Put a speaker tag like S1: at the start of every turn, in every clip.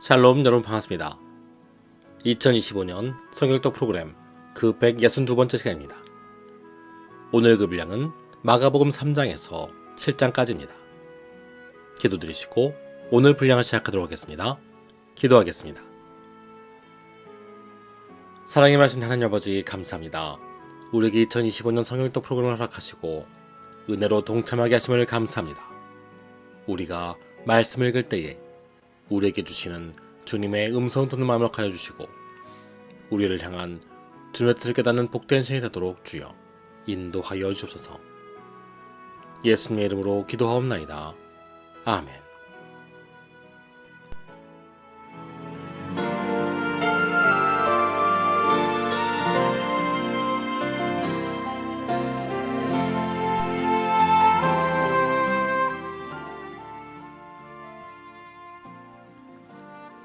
S1: 샬롬 여러분 반갑습니다. 2025년 성경독 프로그램 그 162번째 시간입니다. 오늘 그 분량은 마가복음 3장에서 7장까지입니다. 기도드리시고 오늘 분량을 시작하도록 하겠습니다. 기도하겠습니다. 사랑의 많으신 하나님 아버지 감사합니다. 우리에게 2025년 성경독 프로그램을 허락하시고 은혜로 동참하게 하심을 감사합니다. 우리가 말씀을 읽을 때에 우리에게 주시는 주님의 음성 듣는 마음을 허락하여 주시고 우리를 향한 주님의 뜻을 깨닫는 복된 시간이 되도록 주여 인도하여 주옵소서. 예수님의 이름으로 기도하옵나이다. 아멘.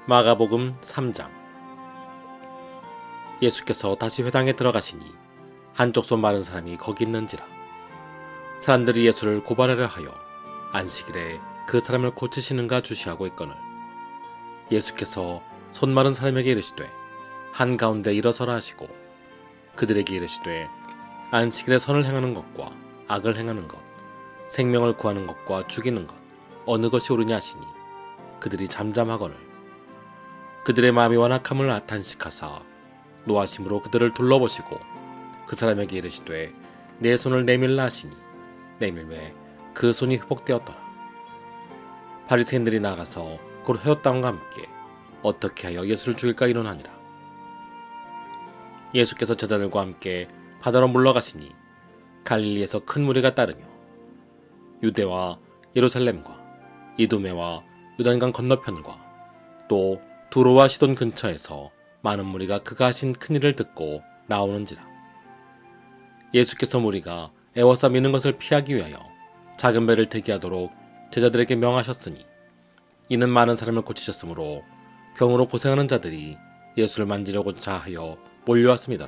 S1: 마가복음 3장. 예수께서 다시 회당에 들어가시니 한쪽 손 마른 사람이 거기 있는지라. 사람들이 예수를 고발하려 하여 안식일에 그 사람을 고치시는가 주시하고 있거늘 예수께서 손 마른 사람에게 이르시되 한가운데 일어서라 하시고 그들에게 이르시되 안식일에 선을 행하는 것과 악을 행하는 것, 생명을 구하는 것과 죽이는 것 어느 것이 옳으냐 하시니 그들이 잠잠하거늘 그들의 마음이 완악함을 탄식하사 노하심으로 그들을 둘러보시고 그 사람에게 이르시되 내 손을 내밀라 하시니 내밀매 그 손이 회복되었더라. 바리새인들이 나가서 곧 헤롯당과 함께 어떻게 하여 예수를 죽일까 의논하니라. 예수께서 제자들과 함께 바다로 물러가시니 갈릴리에서 큰 무리가 따르며 유대와 예루살렘과 이두메와 요단강 건너편과 또 두로와 시돈 근처에서 많은 무리가 그가 하신 큰일을 듣고 나오는지라. 예수께서 무리가 애워싸 미는 것을 피하기 위하여 작은 배를 대기하도록 제자들에게 명하셨으니 이는 많은 사람을 고치셨으므로 병으로 고생하는 자들이 예수를 만지려고자 하여 몰려왔습니다.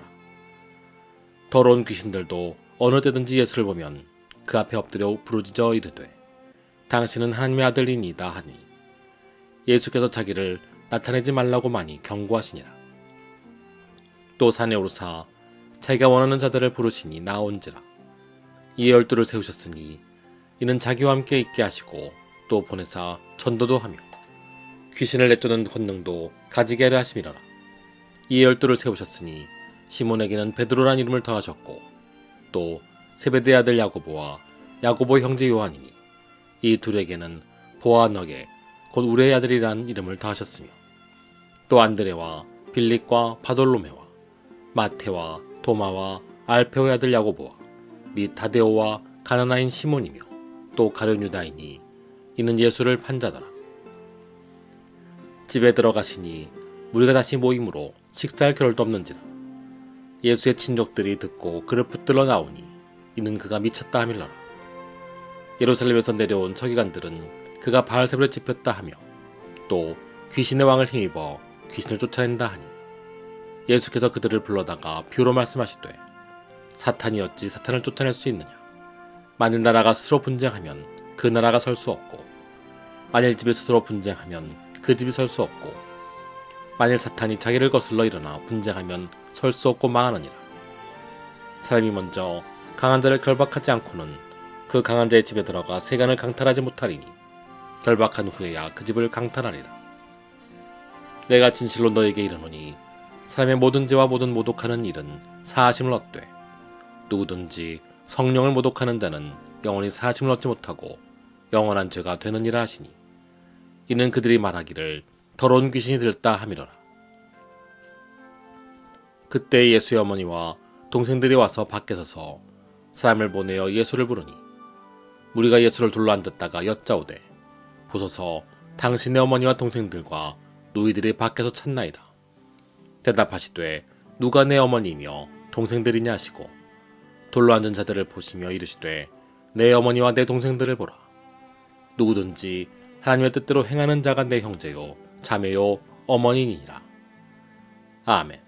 S1: 더러운 귀신들도 어느 때든지 예수를 보면 그 앞에 엎드려 부르짖어 이르되 당신은 하나님의 아들이니이다 하니 예수께서 자기를 나타내지 말라고 많이 경고하시니라. 또 산에 오르사 자기가 원하는 자들을 부르시니 나온지라. 이에 12를 세우셨으니 이는 자기와 함께 있게 하시고 또 보내사 전도도 하며 귀신을 내쫓는 권능도 가지게 하려 하심이라라. 이에 12를 세우셨으니 시몬에게는 베드로란 이름을 더하셨고 또 세베대 아들 야고보와 야고보 형제 요한이니 이 둘에게는 보아너게 곧 우레의 아들이란 이름을 더하셨으며 또 안드레와 빌립과 바돌로메와 마테와 도마와 알페오의 아들 야고보와 및 다데오와 가나나인 시몬이며 또 가룟 유다이니 이는 예수를 판 자더라. 집에 들어가시니 무리가 다시 모임으로 식사할 겨를도 없는지라. 예수의 친족들이 듣고 그를 붙들러 나오니 이는 그가 미쳤다 하밀러라. 예루살렘에서 내려온 서기관들은 그가 바알세불에 집혔다 하며 또 귀신의 왕을 힘입어 귀신을 쫓아낸다 하니 예수께서 그들을 불러다가 비유로 말씀하시되 사탄이 어찌 사탄을 쫓아낼 수 있느냐. 만일 나라가 스스로 분쟁하면 그 나라가 설 수 없고 만일 집이 스스로 분쟁하면 그 집이 설 수 없고 만일 사탄이 자기를 거슬러 일어나 분쟁하면 설 수 없고 망하느니라. 사람이 먼저 강한 자를 결박하지 않고는 그 강한 자의 집에 들어가 세간을 강탈하지 못하리니 결박한 후에야 그 집을 강탈하리라. 내가 진실로 너에게 이르노니 사람의 모든 죄와 모든 모독하는 일은 사하심을 얻되 누구든지 성령을 모독하는 자는 영원히 사하심을 얻지 못하고 영원한 죄가 되느니라 하시니 이는 그들이 말하기를 더러운 귀신이 들었다 함이로라. 그때 예수의 어머니와 동생들이 와서 밖에 서서 사람을 보내어 예수를 부르니 무리가 예수를 둘러앉았다가 여짜오되 보소서 당신의 어머니와 동생들과 누이들이 밖에서 찾나이다. 대답하시되 누가 내 어머니이며 동생들이냐 하시고 돌로 앉은 자들을 보시며 이르시되 내 어머니와 내 동생들을 보라. 누구든지 하나님의 뜻대로 행하는 자가 내 형제요 자매요 어머니니라. 아멘.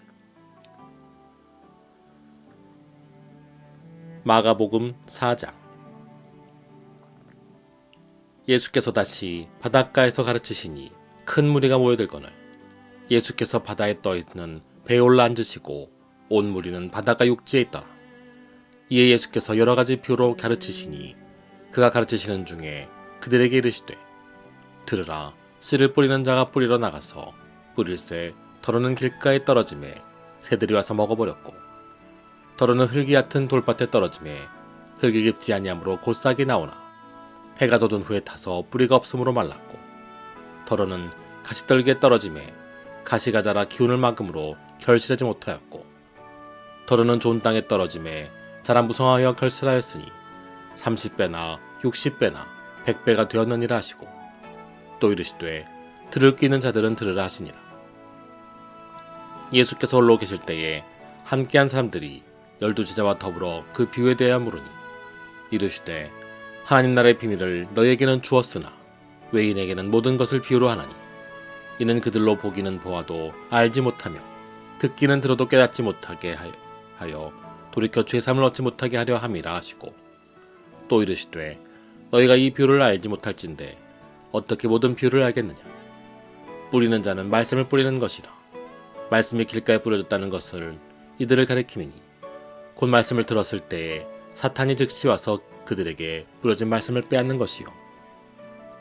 S1: 마가복음 4장. 예수께서 다시 바닷가에서 가르치시니 큰 무리가 모여들거늘 예수께서 바다에 떠 있는 배에 올라 앉으시고 온 무리는 바다가 육지에 있더라. 이에 예수께서 여러 가지 비유로 가르치시니 그가 가르치시는 중에 그들에게 이르시되 들으라. 씨를 뿌리는 자가 뿌리러 나가서 뿌릴새 더러는 길가에 떨어짐에 새들이 와서 먹어버렸고 더러는 흙이 얕은 돌밭에 떨어짐에 흙이 깊지 아니하므로 곧 싹이 나오나 해가 돋은 후에 타서 뿌리가 없으므로 말랐고 더러는 가시떨기에 떨어짐에 가시가 자라 기운을 막음으로 결실하지 못하였고 더러는 좋은 땅에 떨어짐에 자라 무성하여 결실하였으니 30배나 60배나 100배가 되었느니라 하시고 또 이르시되 들을 귀 있는 자들은 들으라 하시니라. 예수께서 홀로 계실 때에 함께한 사람들이 12제자와 더불어 그 비유에 대하여 물으니 이르시되 하나님 나라의 비밀을 너희에게는 주었으나 외인에게는 모든 것을 비유로 하나니 이는 그들로 보기는 보아도 알지 못하며 듣기는 들어도 깨닫지 못하게 하여 돌이켜 죄삼을 얻지 못하게 하려 함이라 하시고 또 이르시되 너희가 이 비유를 알지 못할진대 어떻게 모든 비유를 알겠느냐. 뿌리는 자는 말씀을 뿌리는 것이라. 말씀이 길가에 뿌려졌다는 것을 이들을 가리키니 곧 말씀을 들었을 때에 사탄이 즉시 와서 그들에게 뿌려진 말씀을 빼앗는 것이요.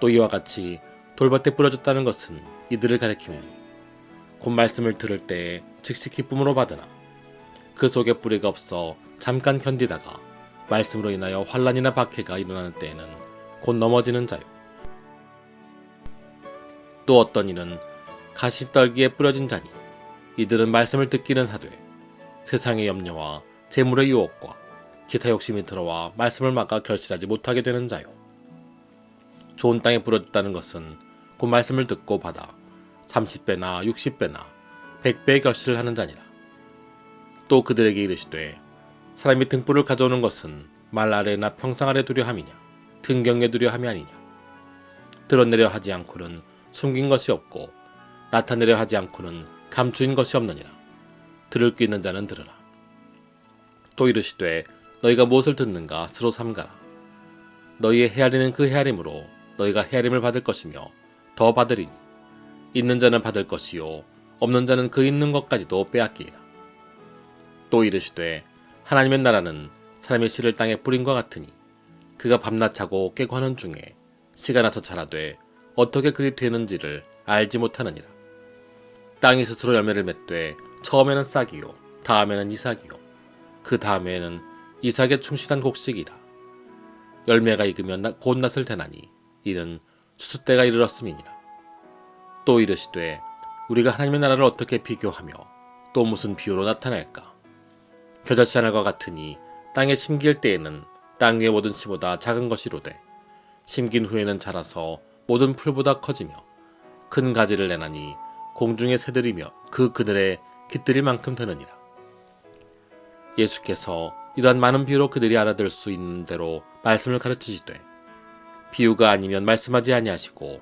S1: 또 이와 같이 돌밭에 뿌려졌다는 것은 이들을 가리키니 곧 말씀을 들을 때에 즉시 기쁨으로 받으나 그 속에 뿌리가 없어 잠깐 견디다가 말씀으로 인하여 환난이나 박해가 일어나는 때에는 곧 넘어지는 자요. 또 어떤 이는 가시떨기에 뿌려진 자니 이들은 말씀을 듣기는 하되 세상의 염려와 재물의 유혹과 기타 욕심이 들어와 말씀을 막아 결실하지 못하게 되는 자요. 좋은 땅에 뿌려졌다는 것은 곧 말씀을 듣고 받아 30배나 60배나 100배의 결실을 하는 자니라. 또 그들에게 이르시되 사람이 등불을 가져오는 것은 말 아래나 평상 아래 두려 함이냐 등경에 두려 함이 아니냐. 드러내려 하지 않고는 숨긴 것이 없고 나타내려 하지 않고는 감추인 것이 없느니라. 들을 귀 있는 자는 들으라. 또 이르시되 너희가 무엇을 듣는가 스스로 삼가라. 너희의 헤아리는 그 헤아림으로 너희가 헤아림을 받을 것이며 더 받으리니 있는 자는 받을 것이요 없는 자는 그 있는 것까지도 빼앗기리라. 또 이르시되 하나님의 나라는 사람의 씨를 땅에 뿌린과 같으니 그가 밤낮 자고 깨고 하는 중에 씨가 나서 자라되 어떻게 그리 되는지를 알지 못하느니라. 땅이 스스로 열매를 맺되 처음에는 싹이요 다음에는 이삭이요 그 다음에는 이삭의 충실한 곡식이라. 열매가 익으면 곧 낫을 대나니 이는 추수 때가 이르렀음이니라. 또 이르시되 우리가 하나님의 나라를 어떻게 비교하며 또 무슨 비유로 나타낼까. 겨자씨 하나가 같으니 땅에 심길 때에는 땅 위의 모든 씨보다 작은 것이로되 심긴 후에는 자라서 모든 풀보다 커지며 큰 가지를 내나니 공중의 새들이며 그 그늘에 깃들일 만큼 되느니라. 예수께서 이러한 많은 비유로 그들이 알아들 수 있는 대로 말씀을 가르치시되 비유가 아니면 말씀하지 아니하시고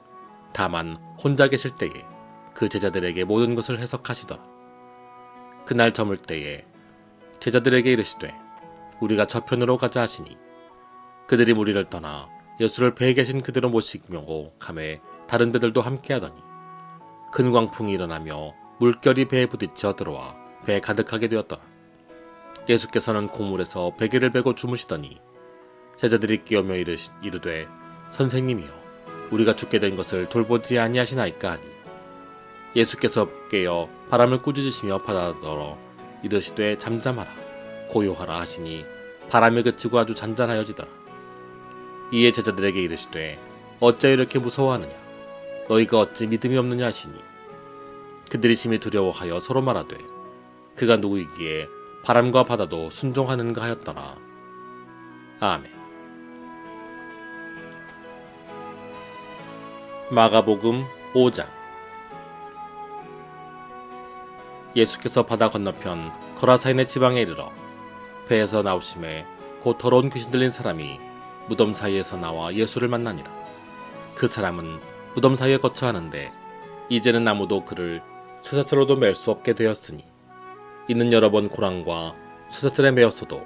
S1: 다만 혼자 계실 때에 그 제자들에게 모든 것을 해석하시더라. 그날 저물 때에 제자들에게 이르시되 우리가 저편으로 가자 하시니 그들이 무리를 떠나 예수를 배에 계신 그대로 모시고 가매 다른 데들도 함께하더니 큰 광풍이 일어나며 물결이 배에 부딪혀 들어와 배에 가득하게 되었더라. 예수께서는 고물에서 베개를 베고 주무시더니 제자들이 깨우며 이르되 선생님이여 우리가 죽게 된 것을 돌보지 아니하시나이까 하니 예수께서 깨어 바람을 꾸짖으시며 바다더러 이르시되 잠잠하라 고요하라 하시니 바람이 그치고 아주 잔잔하여지더라. 이에 제자들에게 이르시되 어찌 이렇게 무서워하느냐 너희가 어찌 믿음이 없느냐 하시니 그들이 심히 두려워하여 서로 말하되 그가 누구이기에 바람과 바다도 순종하는가 하였더라. 아멘. 마가복음 5장. 예수께서 바다 건너편 거라사인의 지방에 이르러 배에서 나오심에 곧 더러운 귀신 들린 사람이 무덤 사이에서 나와 예수를 만나니라. 그 사람은 무덤 사이에 거처하는데 이제는 아무도 그를 쇠사슬로도 맬 수 없게 되었으니 이는 여러 번 고랑과 쇠사슬에 매었어도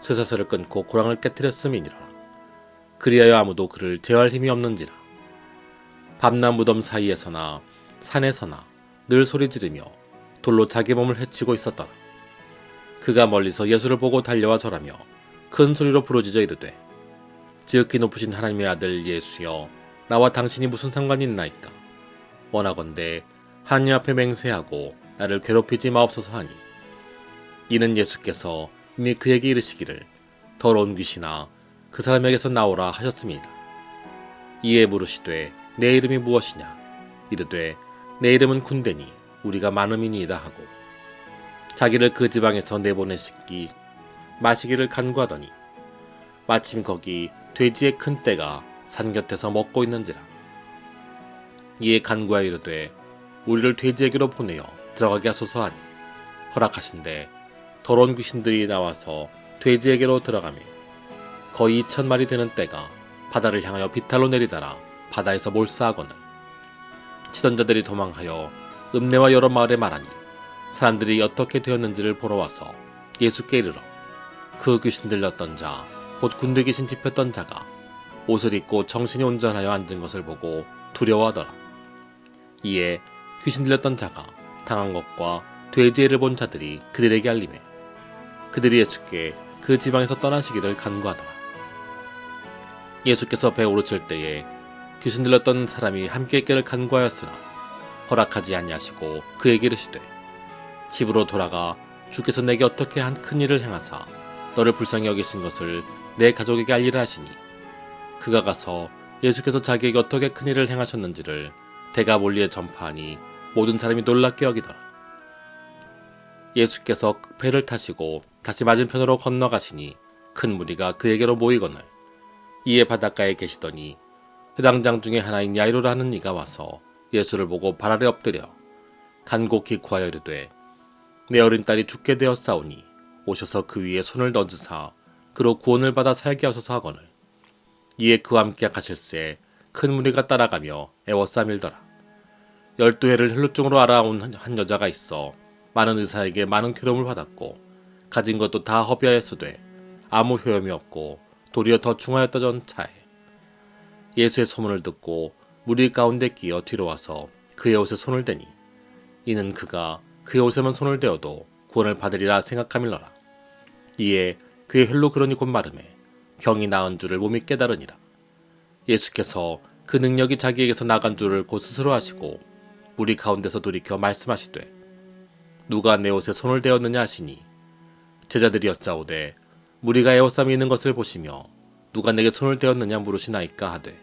S1: 쇠사슬을 끊고 고랑을 깨뜨렸음이니라. 그리하여 아무도 그를 제어할 힘이 없는지라. 밤낮 무덤 사이에서나 산에서나 늘 소리 지르며 돌로 자기 몸을 해치고 있었더라. 그가 멀리서 예수를 보고 달려와 절하며 큰 소리로 부르짖어 이르되 지극히 높으신 하나님의 아들 예수여, 나와 당신이 무슨 상관이 있나이까? 원하건대 하나님 앞에 맹세하고 나를 괴롭히지 마옵소서 하니, 이는 예수께서 이미 그에게 이르시기를 더러운 귀신아 그 사람에게서 나오라 하셨음이니라. 이에 물으시되 내 이름이 무엇이냐? 이르되 내 이름은 군대니 우리가 많음이니이다 하고, 자기를 그 지방에서 내보내시기 마시기를 간구하더니 마침 거기 돼지의 큰 떼가 산 곁에서 먹고 있는지라. 이에 간구하여 이르되 우리를 돼지에게로 보내어 들어가게 하소서 하니, 허락하신대 더러운 귀신들이 나와서 돼지에게로 들어가며 거의 2,000마리 되는 떼가 바다를 향하여 비탈로 내리다라 바다에서 몰사하거늘, 치던 자들이 도망하여 읍내와 여러 마을에 말하니, 사람들이 어떻게 되었는지를 보러 와서 예수께 이르러 그 귀신 들렸던 자 곧 군대 귀신 집혔던 자가 옷을 입고 정신이 온전하여 앉은 것을 보고 두려워하더라. 이에 귀신 들렸던 자가 당한 것과 돼지의 를 본 자들이 그들에게 알리매 그들이 예수께 그 지방에서 떠나시기를 간구하더라. 예수께서 배에 오르실 때에 귀신 들렸던 사람이 함께 있기를 간구하였으나 허락하지 아니하시고 그에게 이르시되 집으로 돌아가 주께서 내게 어떻게 한 큰 일을 행하사 너를 불쌍히 여기신 것을 내 가족에게 알리라 하시니, 그가 가서 예수께서 자기에게 어떻게 큰 일을 행하셨는지를 대가 몰리에 전파하니 모든 사람이 놀랍게 여기더라. 예수께서 배를 타시고 다시 맞은편으로 건너가시니 큰 무리가 그에게로 모이거늘, 이에 바닷가에 계시더니 회당장 중에 하나인 야이로라 하는 이가 와서 예수를 보고 발 아래 엎드려 간곡히 구하여 이르되 내 어린 딸이 죽게 되었사오니 오셔서 그 위에 손을 얹으사 그로 구원을 받아 살게 하소서 하거늘, 이에 그와 함께 가실새 큰 무리가 따라가며 애워싸밀더라. 12해를 혈루증으로 알아온 한 여자가 있어 많은 의사에게 많은 괴로움을 받았고 가진 것도 다 허비하였으되 아무 효험이 없고 도리어 더 중하였던 차에 예수의 소문을 듣고 무리 가운데 끼어 뒤로 와서 그의 옷에 손을 대니, 이는 그가 그의 옷에만 손을 대어도 구원을 받으리라 생각하밀러라. 이에 그의 혈루 그러니 곧 마름에 병이 나은 줄을 몸이 깨달으니라. 예수께서 그 능력이 자기에게서 나간 줄을 곧 스스로 하시고 무리 가운데서 돌이켜 말씀하시되 누가 내 옷에 손을 대었느냐 하시니, 제자들이 여짜오되 무리가 에워싸미 있는 것을 보시며 누가 내게 손을 대었느냐 물으시나이까 하되,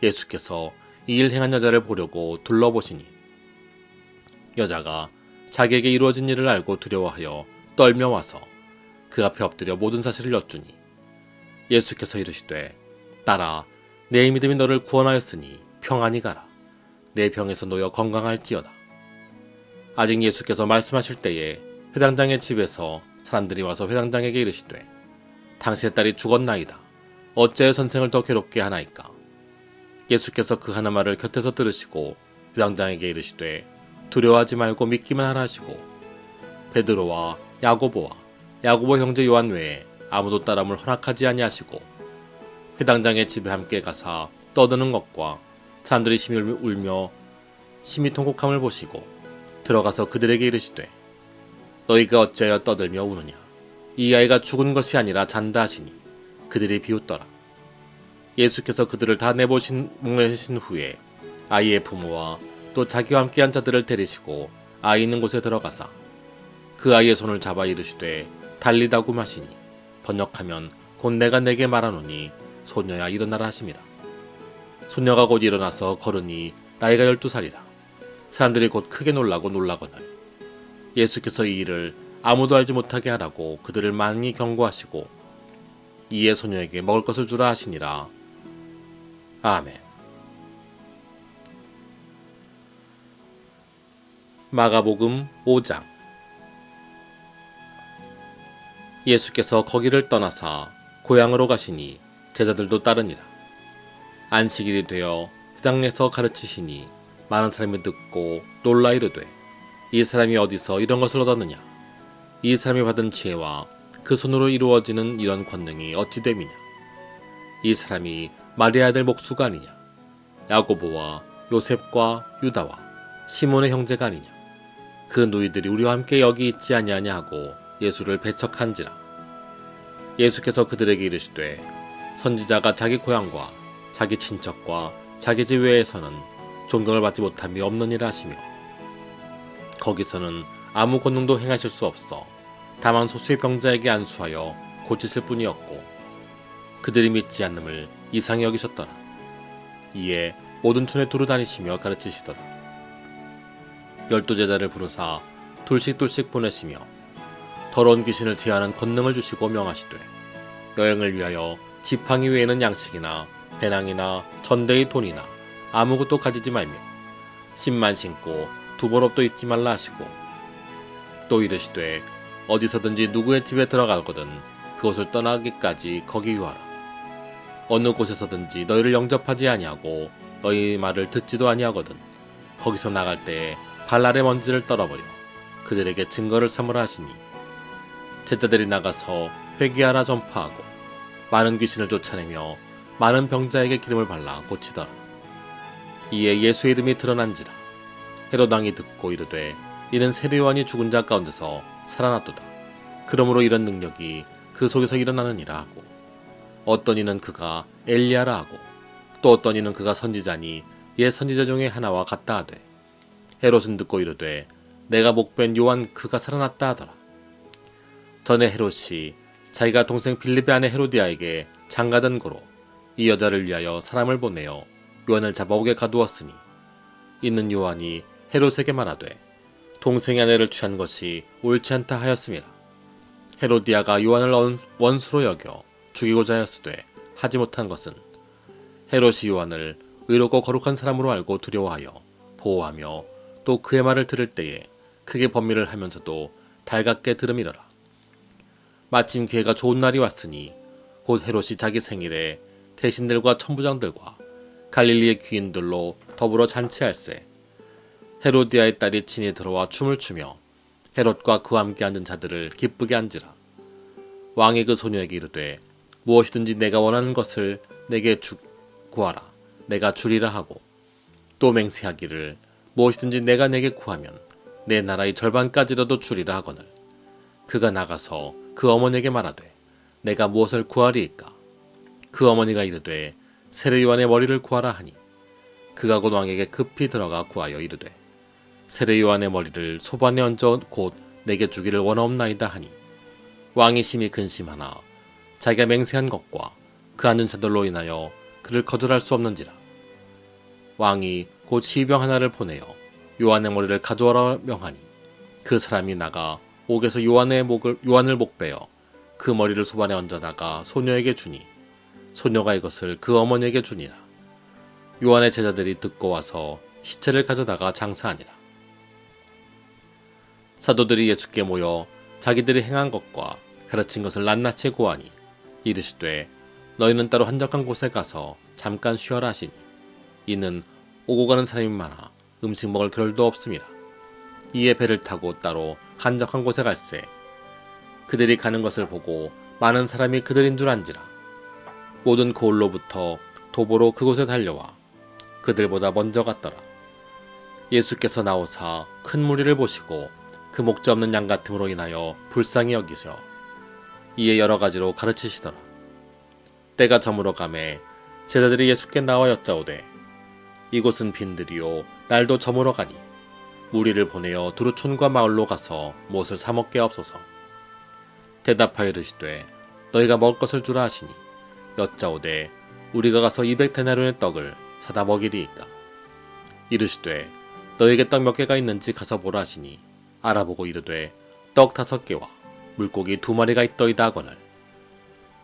S1: 예수께서 이 일 행한 여자를 보려고 둘러보시니 여자가 자기에게 이루어진 일을 알고 두려워하여 떨며 와서 그 앞에 엎드려 모든 사실을 여쭈니, 예수께서 이르시되 딸아 내 믿음이 너를 구원하였으니 평안히 가라. 내 병에서 놓여 건강할지어다. 아직 예수께서 말씀하실 때에 회당장의 집에서 사람들이 와서 회당장에게 이르시되 당신의 딸이 죽었나이다. 어찌하여 선생을 더 괴롭게 하나이까? 예수께서 그 하는 말을 곁에서 들으시고 회당장에게 이르시되 두려워하지 말고 믿기만 하라 하시고, 베드로와 야고보와 야고보 형제 요한 외에 아무도 따름을 허락하지 아니하시고 회당장의 집에 함께 가사 떠드는 것과 사람들이 심히 울며 심히 통곡함을 보시고 들어가서 그들에게 이르시되 너희가 어찌하여 떠들며 우느냐? 이 아이가 죽은 것이 아니라 잔다 하시니 그들이 비웃더라. 예수께서 그들을 다 내보신 후에 아이의 부모와 또 자기와 함께한 자들을 데리시고 아이 있는 곳에 들어가사 그 아이의 손을 잡아 이르시되 달리다고 하시니, 번역하면 곧 내가 내게 말하노니 소녀야 일어나라 하심이라. 소녀가 곧 일어나서 걸으니 나이가 12살이라. 사람들이 곧 크게 놀라고 놀라거늘 예수께서 이 일을 아무도 알지 못하게 하라고 그들을 많이 경고하시고 이에 소녀에게 먹을 것을 주라 하시니라. 아멘. 마가복음 5장. 예수께서 거기를 떠나사 고향으로 가시니 제자들도 따르니라. 안식일이 되어 회당에서 가르치시니 많은 사람이 듣고 놀라 이르되 이 사람이 어디서 이런 것을 얻었느냐? 이 사람이 받은 지혜와 그 손으로 이루어지는 이런 권능이 어찌 됨이냐? 이 사람이 마리아 아들 목수가 아니냐? 야고보와 요셉과 유다와 시몬의 형제가 아니냐. 그 누이들이 우리와 함께 여기 있지 아니하냐 하고 예수를 배척한지라. 예수께서 그들에게 이르시되 선지자가 자기 고향과 자기 친척과 자기 집 외에서는 존경을 받지 못함이 없느니라 하시며, 거기서는 아무 권능도 행하실 수 없어 다만 소수의 병자에게 안수하여 고치실 뿐이었고, 그들이 믿지 않음을 이상히 여기셨더라. 이에 모든 촌에 두루 다니시며 가르치시더라. 12 제자를 부르사 둘씩 보내시며 더러운 귀신을 제하는 권능을 주시고 명하시되, 여행을 위하여 지팡이 외에는 양식이나 배낭이나 전대의 돈이나 아무것도 가지지 말며 신만 신고 두벌옷도 입지 말라 하시고, 또 이르시되 어디서든지 누구의 집에 들어가거든 그곳을 떠나기까지 거기 유하라. 어느 곳에서든지 너희를 영접하지 아니하고 너희 말을 듣지도 아니하거든 거기서 나갈 때에 발 아래 먼지를 떨어버려 그들에게 증거를 삼으라 하시니, 제자들이 나가서 회개하라 전파하고 많은 귀신을 쫓아내며 많은 병자에게 기름을 발라 고치더라. 이에 예수의 이름이 드러난지라. 헤롯 왕이 듣고 이르되 이는 세례요한이 죽은 자 가운데서 살아났도다. 그러므로 이런 능력이 그 속에서 일어나느니라 하고, 어떤 이는 그가 엘리야라 하고, 또 어떤 이는 그가 선지자니 옛 선지자 중에 하나와 같다 하되, 헤롯은 듣고 이르되 내가 목변 요한 그가 살아났다 하더라. 전에 헤롯이 자기가 동생 빌립의 아내 헤로디아에게 장가든 고로 이 여자를 위하여 사람을 보내어 요한을 잡아오게 가두었으니, 이는 요한이 헤롯에게 말하되 동생의 아내를 취한 것이 옳지 않다 하였음이라. 헤로디아가 요한을 원수로 여겨 죽이고자 하였으되 하지 못한 것은, 헤롯이 요한을 의롭고 거룩한 사람으로 알고 두려워하여 보호하며 또 그의 말을 들을 때에 크게 번민을 하면서도 달갑게 들음이러라. 마침 기회가 좋은 날이 왔으니 곧 헤롯이 자기 생일에 대신들과 천부장들과 갈릴리의 귀인들로 더불어 잔치할세. 헤로디아의 딸이 친히 들어와 춤을 추며 헤롯과 그와 함께 앉은 자들을 기쁘게 앉으라. 왕이 그 소녀에게 이르되 무엇이든지 내가 원하는 것을 내게 구하라. 내가 주리라 하고, 또 맹세하기를 무엇이든지 내가 내게 구하면 내 나라의 절반까지라도 주리라 하거늘. 그가 나가서 그 어머니에게 말하되 내가 무엇을 구하리이까? 그 어머니가 이르되 세례 요한의 머리를 구하라 하니, 그가 곧 왕에게 급히 들어가 구하여 이르되 세례 요한의 머리를 소반에 얹어 곧 내게 주기를 원하옵나이다 하니, 왕이 심히 근심하나 자기가 맹세한 것과 그 앉은 자들로 인하여 그를 거절할 수 없는지라. 왕이 곧 시병 하나를 보내어 요한의 머리를 가져오라 명하니, 그 사람이 나가 옥에서 요한을 목베어 그 머리를 소반에 얹어다가 소녀에게 주니, 소녀가 이것을 그 어머니에게 주니라. 요한의 제자들이 듣고 와서 시체를 가져다가 장사하니라. 사도들이 예수께 모여 자기들이 행한 것과 가르친 것을 낱낱이 고하니, 이르시되 너희는 따로 한적한 곳에 가서 잠깐 쉬어라 하시니, 이는 오고 가는 사람이 많아 음식 먹을 겨를도 없음이라. 이에 배를 타고 따로 한적한 곳에 갈새, 그들이 가는 것을 보고 많은 사람이 그들인 줄 안지라. 모든 고을로부터 도보로 그곳에 달려와 그들보다 먼저 갔더라. 예수께서 나오사 큰 무리를 보시고 그 목자 없는 양 같음으로 인하여 불쌍히 여기셔 이에 여러 가지로 가르치시더라. 때가 저물어 가매 제자들이 예수께 나와 여짜오되 이곳은 빈들이요 날도 저물어 가니 무리를 보내어 두루 촌과 마을로 가서 무엇을 사 먹게 하옵소서. 대답하여 이르시되 너희가 먹을 것을 주라 하시니, 여짜오되 우리가 가서 200데나리온의 떡을 사다 먹이리이까? 이르시되 너희에게 떡 몇 개가 있는지 가서 보라 하시니, 알아보고 이르되 떡 5개와 물고기 2마리가 있더이다 하거늘.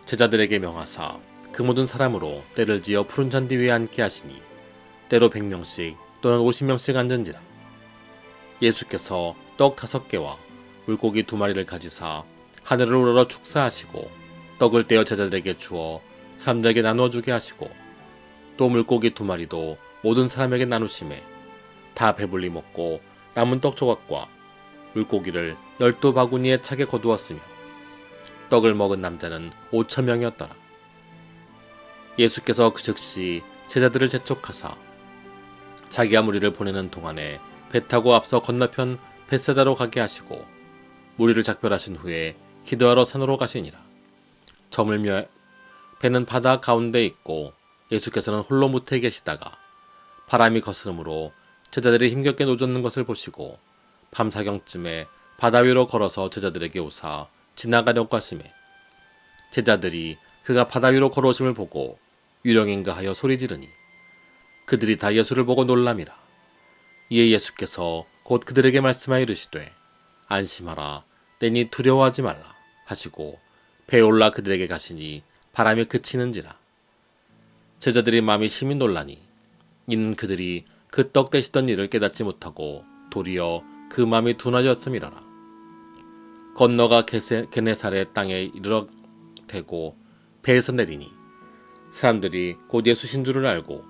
S1: 제자들에게 명하사 그 모든 사람으로 때를 지어 푸른 잔디 위에 앉게 하시니, 때로 100명씩 또는 50명씩 앉은지라. 예수께서 떡 5개와 물고기 2마리를 가지사 하늘을 우러러 축사하시고 떡을 떼어 제자들에게 주어 사람들에게 나누어 주게 하시고, 또 물고기 2마리도 모든 사람에게 나누심에 다 배불리 먹고 남은 떡 조각과 물고기를 12바구니에 차게 거두었으며, 떡을 먹은 남자는 5,000명이었더라. 예수께서 그 즉시 제자들을 재촉하사 자기가 무리를 보내는 동안에 배 타고 앞서 건너편 벳세다로 가게 하시고 무리를 작별하신 후에 기도하러 산으로 가시니라. 저물며 배는 바다 가운데 있고 예수께서는 홀로 무태에 계시다가 바람이 거스름으로 제자들이 힘겹게 노젓는 것을 보시고 밤사경쯤에 바다 위로 걸어서 제자들에게 오사 지나가려고 하시매 제자들이 그가 바다 위로 걸어오심을 보고 유령인가 하여 소리 지르니 그들이 다 예수를 보고 놀람이라. 이에 예수께서 곧 그들에게 말씀하여 이르시되 안심하라 내니 두려워하지 말라 하시고 배에 올라 그들에게 가시니 바람이 그치는지라. 제자들이 마음이 심히 놀라니 이는 그들이 그 떡 되시던 일을 깨닫지 못하고 도리어 그 마음이 둔하였음이라라. 건너가 게네사렛 땅에 이르러 대고 배에서 내리니 사람들이 곧 예수신 줄을 알고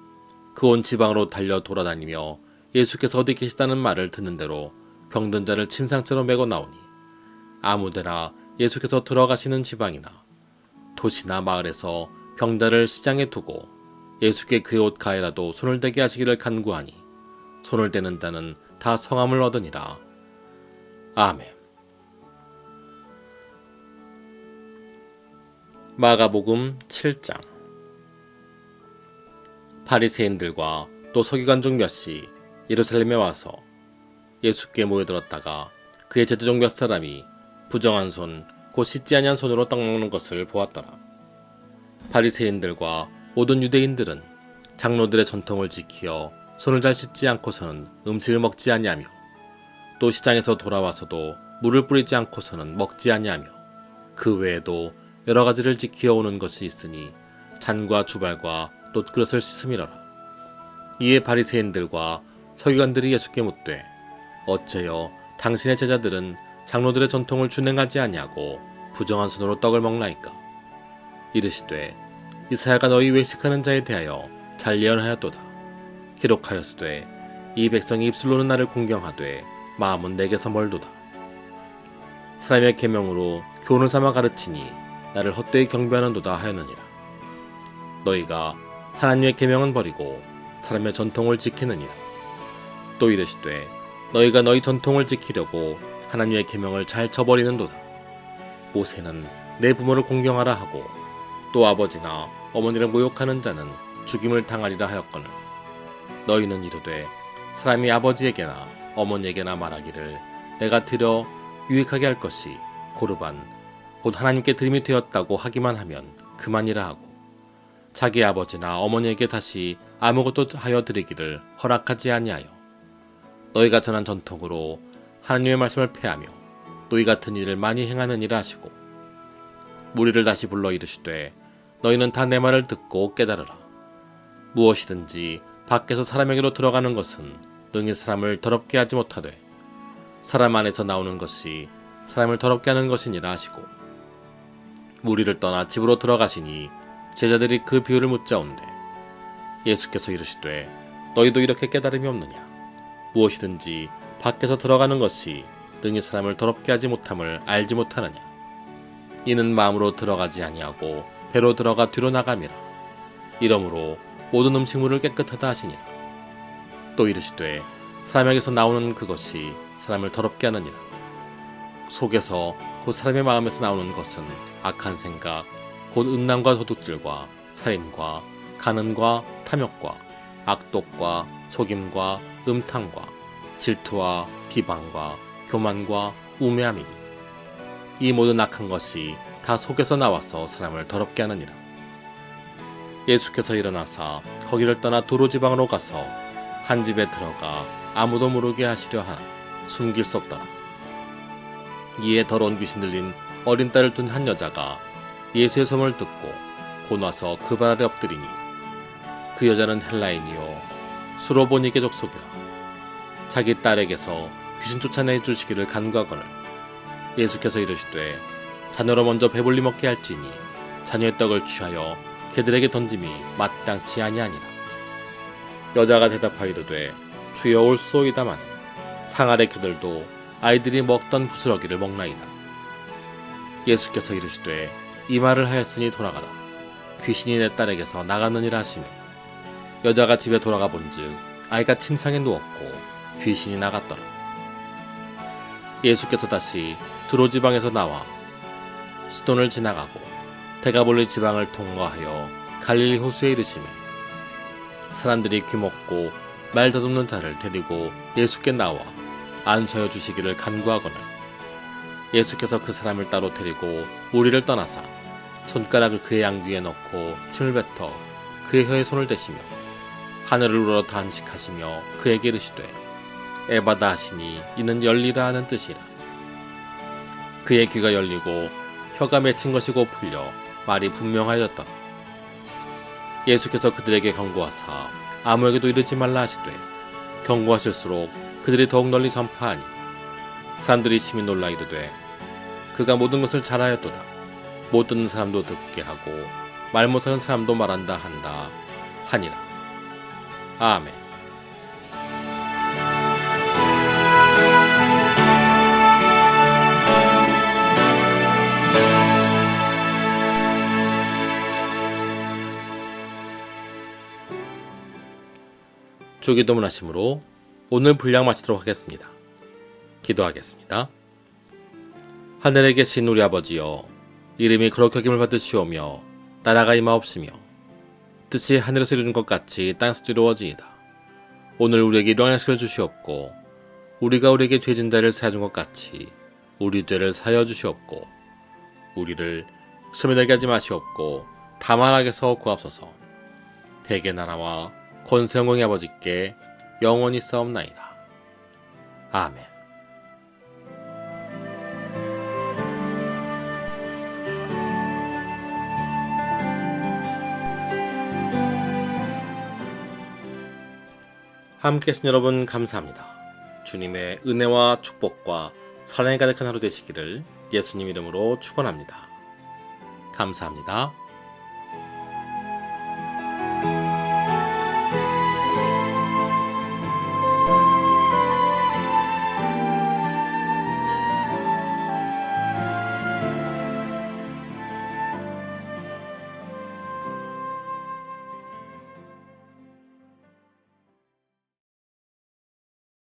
S1: 그 온 지방으로 달려 돌아다니며 예수께서 어디 계시다는 말을 듣는 대로 병든 자를 침상째로 메고 나오니 아무데나 예수께서 들어가시는 지방이나 도시나 마을에서 병자를 시장에 두고 예수께 그의 옷 가에라도 손을 대게 하시기를 간구하니 손을 대는 자는 다 성함을 얻으니라. 아멘. 마가복음 7장. 바리새인들과 또 서기관 중 몇이 예루살렘에 와서 예수께 모여들었다가 그의 제자중 몇 사람이 부정한 손 곧 씻지 아니한 손으로 떡 먹는 것을 보았더라. 바리새인들과 모든 유대인들은 장로들의 전통을 지키어 손을 잘 씻지 않고서는 음식을 먹지 아니하며 또 시장에서 돌아와서도 물을 뿌리지 않고서는 먹지 아니하며 그 외에도 여러 가지를 지키어 오는 것이 있으니 잔과 주발과 놋그릇을 씻음이라라. 이에 바리새인들과 서기관들이 예수께 묻되 어째여 당신의 제자들은 장로들의 전통을 준행하지 아니하고 부정한 손으로 떡을 먹나이까? 이르시되 이사야가 너희 외식하는 자에 대하여 잘 예언하였도다. 기록하였으되 이 백성이 입술로는 나를 공경하되 마음은 내게서 멀도다. 사람의 계명으로 교훈을 삼아 가르치니 나를 헛되이 경배하는도다 하였느니라. 너희가 하나님의 계명은 버리고 사람의 전통을 지키느니라. 또 이르시되 너희가 너희 전통을 지키려고 하나님의 계명을 잘 저버리는도다. 모세는 내 부모를 공경하라 하고 또 아버지나 어머니를 모욕하는 자는 죽임을 당하리라 하였거늘 너희는 이르되 사람이 아버지에게나 어머니에게나 말하기를 내가 드려 유익하게 할 것이 고르반 곧 하나님께 드림이 되었다고 하기만 하면 그만이라 하고 자기 아버지나 어머니에게 다시 아무것도 하여 드리기를 허락하지 아니하여 너희가 전한 전통으로 하나님의 말씀을 폐하며 또 이 같은 일을 많이 행하느니라 하시고 무리를 다시 불러 이르시되 너희는 다 내 말을 듣고 깨달으라. 무엇이든지 밖에서 사람에게로 들어가는 것은 능히 사람을 더럽게 하지 못하되 사람 안에서 나오는 것이 사람을 더럽게 하는 것이니라 하시고 무리를 떠나 집으로 들어가시니 제자들이 그 비유를 묻자온대 예수께서 이르시되 너희도 이렇게 깨달음이 없느냐? 무엇이든지 밖에서 들어가는 것이 능히 사람을 더럽게 하지 못함을 알지 못하느냐? 이는 마음으로 들어가지 아니하고 배로 들어가 뒤로 나감이라. 이러므로 모든 음식물을 깨끗하다 하시니라. 또 이르시되 사람에게서 나오는 그것이 사람을 더럽게 하느니라. 속에서 곧 사람의 마음에서 나오는 것은 악한 생각 곧 음란과 도둑질과 살인과 간음과 탐욕과 악독과 속임과 음탕과 질투와 비방과 교만과 우매함이니 이 모든 악한 것이 다 속에서 나와서 사람을 더럽게 하느니라. 예수께서 일어나사 거기를 떠나 도로 지방으로 가서 한 집에 들어가 아무도 모르게 하시려 하나 숨길 수 없더라. 이에 더러운 귀신 들린 어린 딸을 둔 한 여자가 예수의 소문을 듣고 곧 와서 그 발 아래 엎드리니 그 여자는 헬라인이요 수로보니게 족속이라. 자기 딸에게서 귀신 쫓아내 주시기를 간구하거늘 예수께서 이르시되 자녀로 먼저 배불리 먹게 할지니 자녀의 떡을 취하여 개들에게 던짐이 마땅치 아니하니라. 여자가 대답하여 이르되 주여 올소이다마는 상 아래 그들도 아이들이 먹던 부스러기를 먹나이다. 예수께서 이르시되 이 말을 하였으니 돌아가라. 귀신이 내 딸에게서 나갔느니라 하시매 여자가 집에 돌아가 본즉 아이가 침상에 누웠고 귀신이 나갔더라. 예수께서 다시 두로 지방에서 나와 시돈을 지나가고 데가볼리 지방을 통과하여 갈릴리 호수에 이르시매 사람들이 귀먹고 말 더듬는 자를 데리고 예수께 나와 안서여 주시기를 간구하거늘 예수께서 그 사람을 따로 데리고 무리를 떠나사 손가락을 그의 양귀에 넣고 침을 뱉어 그의 혀에 손을 대시며 하늘을 우러러 단식하시며 그에게 이르시되 에바다 하시니 이는 열리라 하는 뜻이라. 그의 귀가 열리고 혀가 맺힌 것이 곧 풀려 말이 분명하였더라. 예수께서 그들에게 경고하사 아무에게도 이르지 말라 하시되 경고하실수록 그들이 더욱 널리 전파하니 사람들이 심히 놀라 이르되 그가 모든 것을 잘하였도다. 못 듣는 사람도 듣게 하고 말 못하는 사람도 말한다 한다 하니라. 아멘. 주기도문 하심으로 오늘 분량 마치도록 하겠습니다. 기도하겠습니다. 하늘에 계신 우리 아버지여, 이름이 거룩히 여김을 받으시오며 나라가 임하옵시며 뜻이 하늘에서 이루어진 것 같이 땅에서도 이루어지이다. 오늘 우리에게 일용할 양식을 주시옵고 우리가 우리에게 죄진 자를 사하준 것 같이 우리 죄를 사하여 주시옵고 우리를 시험에 들게 하지 마시옵고 다만 악에서 구하옵소서. 대개 나라와 권세 영광의 아버지께 영원히 싸움나이다. 아멘. 함께 하신 여러분 감사합니다. 주님의 은혜와 축복과 사랑이 가득한 하루 되시기를 예수님 이름으로 축원합니다. 감사합니다.